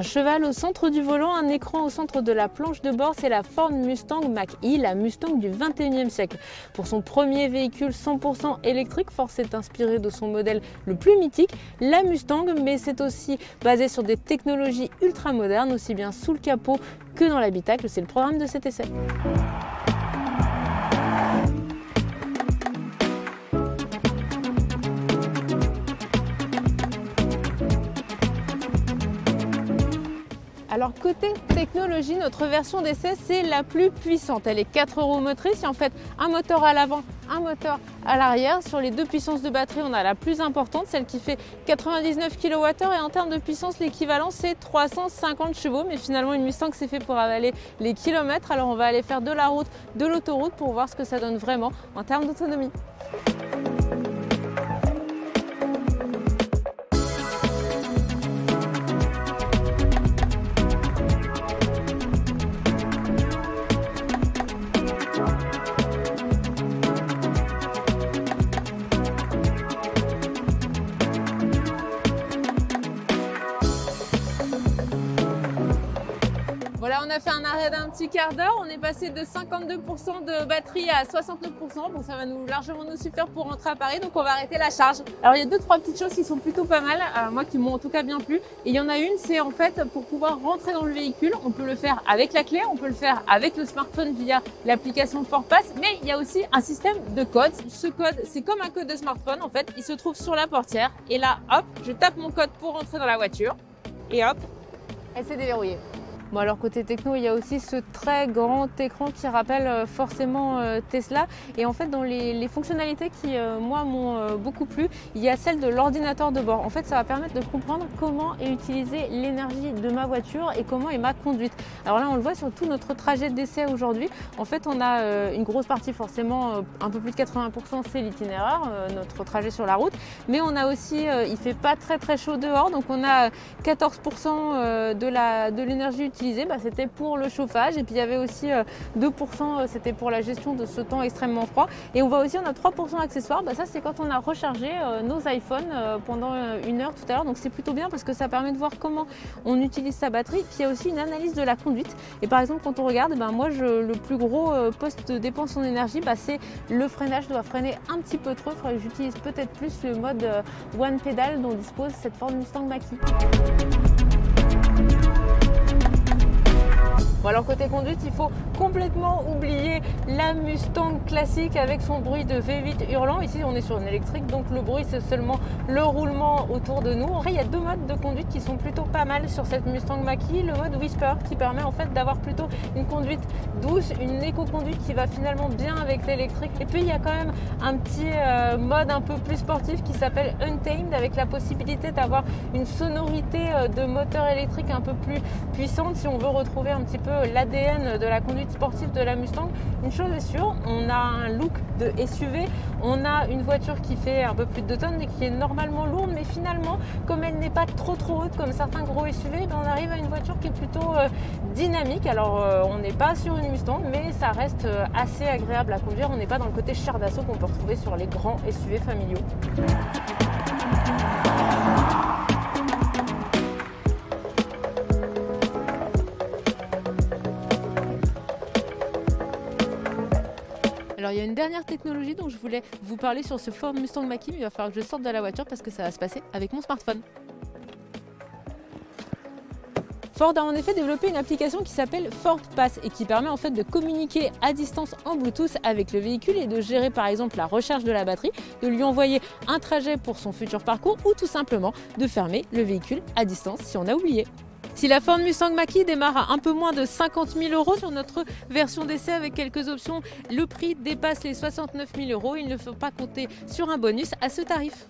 cheval au centre du volant, un écran au centre de la planche de bord, c'est la Ford Mustang Mach-E, la Mustang du 21e siècle. Pour son premier véhicule 100% électrique, Ford s'est inspiré de son modèle le plus mythique, la Mustang, mais c'est aussi basé sur des technologies ultra modernes, aussi bien sous le capot que dans l'habitacle. C'est le programme de cet essai. Alors côté technologie, notre version d'essai c'est la plus puissante. Elle est 4 roues motrices et en fait un moteur à l'avant, un moteur à l'arrière. Sur les deux puissances de batterie, on a la plus importante, celle qui fait 99 kWh et en termes de puissance, l'équivalent c'est 350 chevaux. Mais finalement une Mustang c'est fait pour avaler les kilomètres. Alors on va aller faire de la route, de l'autoroute pour voir ce que ça donne vraiment en termes d'autonomie. Voilà, on a fait un arrêt d'un petit quart d'heure, on est passé de 52% de batterie à 69%, donc ça va largement nous suffire pour rentrer à Paris, donc on va arrêter la charge. Alors il y a 2-3 petites choses qui sont plutôt pas mal, moi qui m'ont en tout cas bien plu. Et il y en a une, c'est en fait pour pouvoir rentrer dans le véhicule, on peut le faire avec la clé, on peut le faire avec le smartphone via l'application FordPass, mais il y a aussi un système de code. Ce code, c'est comme un code de smartphone en fait, il se trouve sur la portière et là, hop, je tape mon code pour rentrer dans la voiture et hop, elle s'est déverrouillée. Bon alors côté techno, il y a aussi ce très grand écran qui rappelle forcément Tesla. Et en fait dans les fonctionnalités qui moi m'ont beaucoup plu, il y a celle de l'ordinateur de bord. En fait ça va permettre de comprendre comment est utilisée l'énergie de ma voiture et comment est ma conduite. Alors là on le voit sur tout notre trajet d'essai aujourd'hui. En fait on a une grosse partie forcément, un peu plus de 80% c'est l'itinéraire, notre trajet sur la route. Mais on a aussi, il fait pas très chaud dehors, donc on a 14% de l'énergie utilisée. C'était pour le chauffage et puis il y avait aussi 2% c'était pour la gestion de ce temps extrêmement froid. Et on voit aussi on a 3% accessoires, ça c'est quand on a rechargé nos iPhones pendant 1 heure tout à l'heure, donc c'est plutôt bien parce que ça permet de voir comment on utilise sa batterie. Puis il y a aussi une analyse de la conduite et par exemple quand on regarde, moi le plus gros poste de dépense en énergie c'est le freinage. Je dois freiner un petit peu trop, j'utilise peut-être plus le mode One Pedal dont dispose cette Ford Mustang Mach-E. Bon alors côté conduite, il faut complètement oublier la Mustang classique avec son bruit de V8 hurlant. Ici on est sur une électrique, donc le bruit c'est seulement le roulement autour de nous. Après il y a 2 modes de conduite qui sont plutôt pas mal sur cette Mustang Mach-E. Le mode Whisper qui permet en fait d'avoir plutôt une conduite douce, une éco-conduite qui va finalement bien avec l'électrique. Et puis il y a quand même un petit mode un peu plus sportif qui s'appelle Untamed avec la possibilité d'avoir une sonorité de moteur électrique un peu plus puissante si on veut retrouver un petit peu l'ADN de la conduite sportive de la Mustang. Une chose est sûre, on a un look de SUV, on a une voiture qui fait un peu plus de 2 tonnes et qui est normalement lourde, mais finalement comme elle n'est pas trop haute comme certains gros SUV, on arrive à une voiture qui est plutôt dynamique. Alors on n'est pas sur une Mustang, mais ça reste assez agréable à conduire. On n'est pas dans le côté char d'assaut qu'on peut retrouver sur les grands SUV familiaux. Alors il y a une dernière technologie dont je voulais vous parler sur ce Ford Mustang Mach-E, mais il va falloir que je sorte de la voiture parce que ça va se passer avec mon smartphone. Ford a en effet développé une application qui s'appelle FordPass et qui permet en fait de communiquer à distance en Bluetooth avec le véhicule et de gérer par exemple la recharge de la batterie, de lui envoyer un trajet pour son futur parcours ou tout simplement de fermer le véhicule à distance si on a oublié. Si la Ford Mustang Mach-E démarre à un peu moins de 50 000 € sur notre version d'essai avec quelques options, le prix dépasse les 69 000 €. Il ne faut pas compter sur un bonus à ce tarif.